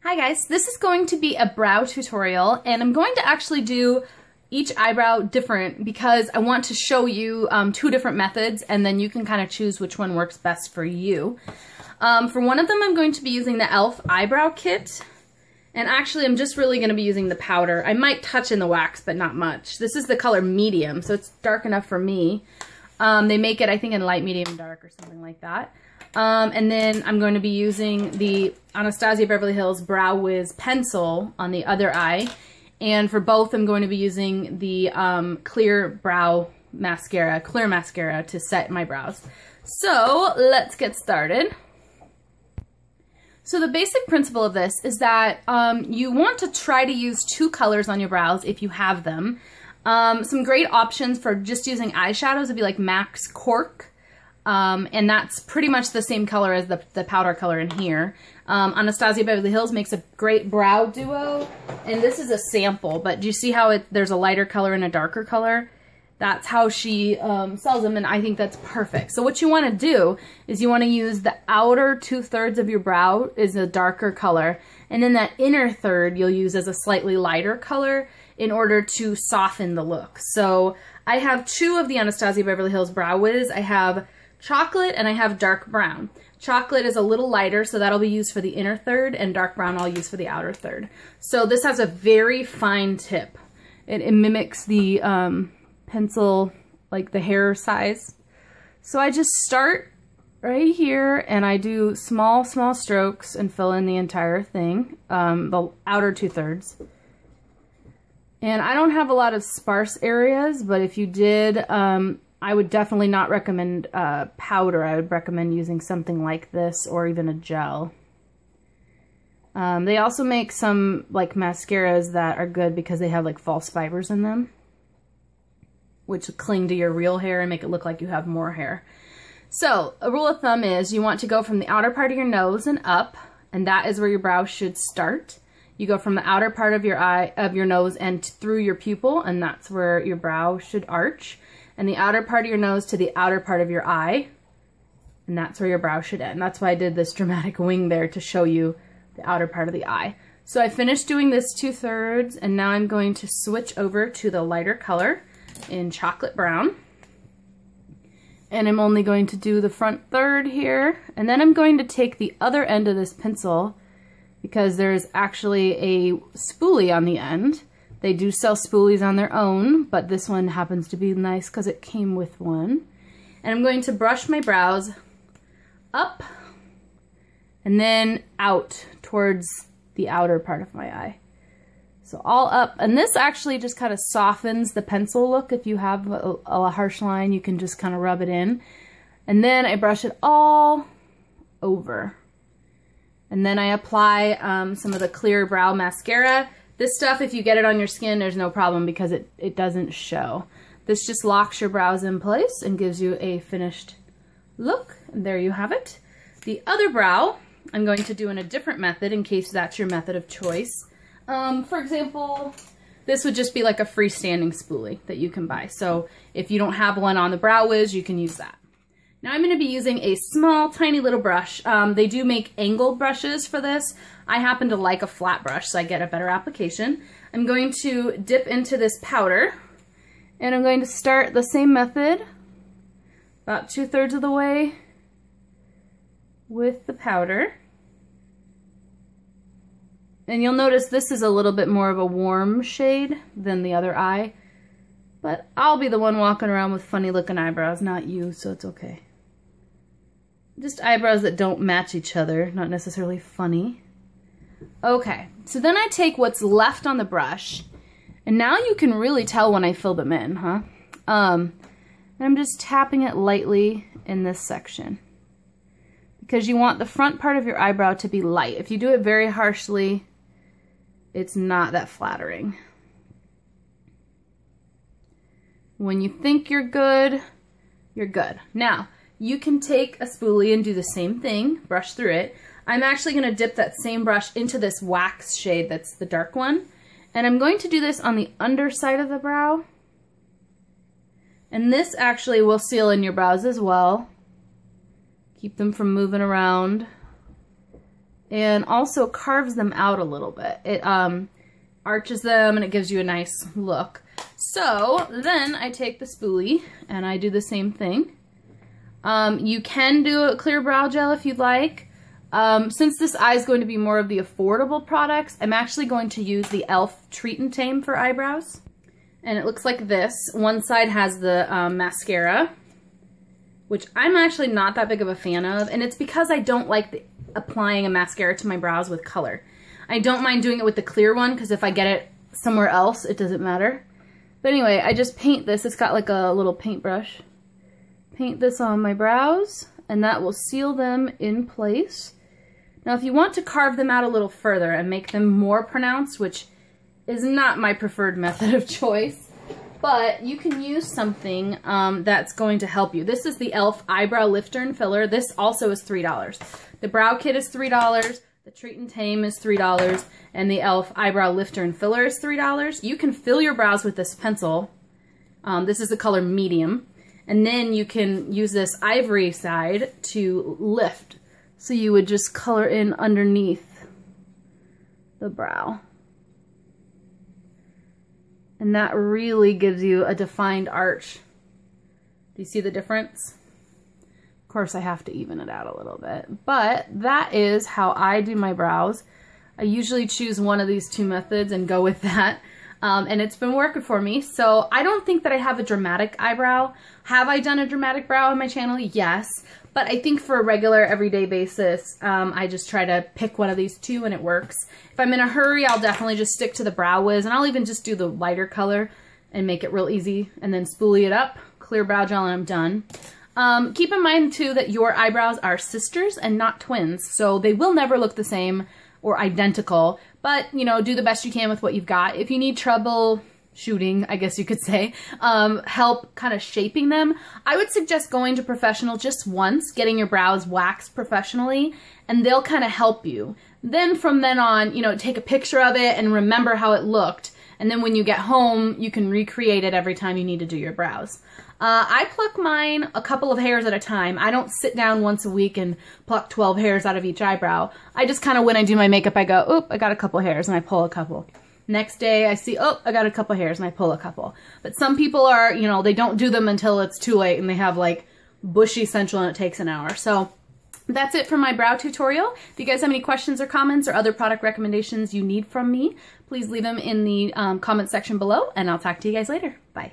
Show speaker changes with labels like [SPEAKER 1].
[SPEAKER 1] Hi guys, this is going to be a brow tutorial and I'm going to actually do each eyebrow different because I want to show you two different methods and then you can kind of choose which one works best for you. For one of them I'm going to be using the e.l.f. eyebrow kit, and actually I'm just really going to be using the powder. I might touch in the wax but not much. This is the color medium, so it's dark enough for me. They make it I think in light, medium, dark or something like that. And then I'm going to be using the Anastasia Beverly Hills Brow Wiz pencil on the other eye. And for both, I'm going to be using the clear mascara to set my brows. So let's get started. So the basic principle of this is that you want to try to use two colors on your brows if you have them. Some great options for just using eyeshadows would be like MAC's Cork. And that's pretty much the same color as the powder color in here. Anastasia Beverly Hills makes a great brow duo, and this is a sample, but do you see how there's a lighter color and a darker color? That's how she sells them, and I think that's perfect. So what you want to do is you want to use the outer 2/3 of your brow is a darker color, and then that inner third you'll use as a slightly lighter color in order to soften the look. So I have two of the Anastasia Beverly Hills Brow Wiz. I have chocolate and I have dark brown. Chocolate is a little lighter, so that'll be used for the inner third, and dark brown I'll use for the outer third. So this has a very fine tip. It mimics the pencil, like the hair size. So I just start right here and I do small strokes and fill in the entire thing, the outer 2/3. And I don't have a lot of sparse areas, but if you did, I would definitely not recommend powder. I would recommend using something like this or even a gel. They also make some like mascaras that are good because they have like false fibers in them, which cling to your real hair and make it look like you have more hair. So a rule of thumb is you want to go from the outer part of your nose and up, and that is where your brow should start. You go from the outer part of your nose and through your pupil, and that's where your brow should arch. And the outer part of your nose to the outer part of your eye, and that's where your brow should end. That's why I did this dramatic wing there, to show you the outer part of the eye. So I finished doing this 2/3, and now I'm going to switch over to the lighter color in chocolate brown. And I'm only going to do the front third here, and then I'm going to take the other end of this pencil, because there's actually a spoolie on the end. They do sell spoolies on their own, but this one happens to be nice because it came with one. And I'm going to brush my brows up and then out towards the outer part of my eye. So all up, and this actually just kind of softens the pencil look. If you have a harsh line, you can just kind of rub it in. And then I brush it all over. And then I apply some of the clear brow mascara. This stuff, if you get it on your skin, there's no problem because it doesn't show. This just locks your brows in place and gives you a finished look. And there you have it. The other brow, I'm going to do in a different method in case that's your method of choice. For example, this would just be like a freestanding spoolie that you can buy. So if you don't have one on the Brow Wiz, you can use that. Now I'm going to be using a small, tiny little brush. They do make angled brushes for this. I happen to like a flat brush, so I get a better application. I'm going to dip into this powder, and I'm going to start the same method, about 2/3 of the way with the powder. And you'll notice this is a little bit more of a warm shade than the other eye, but I'll be the one walking around with funny looking eyebrows, not you, so it's okay. Just eyebrows that don't match each other, not necessarily funny. Okay, so then I take what's left on the brush, and now you can really tell when I fill them in, huh? And I'm just tapping it lightly in this section, because you want the front part of your eyebrow to be light. If you do it very harshly, it's not that flattering. When you think you're good, you're good. Now, you can take a spoolie and do the same thing, brush through it. I'm actually going to dip that same brush into this wax shade that's the dark one. And I'm going to do this on the underside of the brow. And this actually will seal in your brows as well. Keep them from moving around. and also carves them out a little bit. It arches them and it gives you a nice look. So then I take the spoolie and I do the same thing. You can do a clear brow gel if you'd like. Since this eye is going to be more of the affordable products, I'm actually going to use the e.l.f. Treat and Tame for eyebrows. And it looks like this. One side has the mascara, which I'm actually not that big of a fan of, and it's because I don't like applying a mascara to my brows with color. I don't mind doing it with the clear one, because if I get it somewhere else, it doesn't matter. But anyway, I just paint this. It's got like a little paintbrush. Paint this on my brows, and that will seal them in place. Now, if you want to carve them out a little further and make them more pronounced, which is not my preferred method of choice, but you can use something that's going to help you. This is the e.l.f. Eyebrow Lifter and Filler. This also is $3. The Brow Kit is $3, the Treat and Tame is $3, and the e.l.f. Eyebrow Lifter and Filler is $3. You can fill your brows with this pencil. This is the color medium. And then you can use this ivory side to lift. So you would just color in underneath the brow. And that really gives you a defined arch. Do you see the difference? Of course, I have to even it out a little bit. But that is how I do my brows. I usually choose one of these two methods and go with that. And it's been working for me. So I don't think that I have a dramatic eyebrow. Have I done a dramatic brow on my channel? Yes. But I think for a regular everyday basis, I just try to pick one of these two and it works. If I'm in a hurry, I'll definitely just stick to the Brow Wiz, and I'll even just do the lighter color and make it real easy, and then spoolie it up, clear brow gel, and I'm done. Keep in mind too that your eyebrows are sisters and not twins, so they will never look the same or identical, but you know, do the best you can with what you've got. If you need trouble shooting, I guess you could say, help kind of shaping them, I would suggest going to professional just once, getting your brows waxed professionally, and they'll kind of help you. Then from then on, you know, take a picture of it and remember how it looked, and then when you get home, you can recreate it every time you need to do your brows. I pluck mine a couple of hairs at a time. I don't sit down once a week and pluck 12 hairs out of each eyebrow. I just kind of, when I do my makeup, I go, oop, I got a couple hairs, and I pull a couple. Next day I see, oh, I got a couple hairs, and I pull a couple. But some people are, you know, they don't do them until it's too late and they have like bushy central and it takes an hour. So that's it for my brow tutorial. If you guys have any questions or comments or other product recommendations you need from me, please leave them in the comment section below, and I'll talk to you guys later. Bye.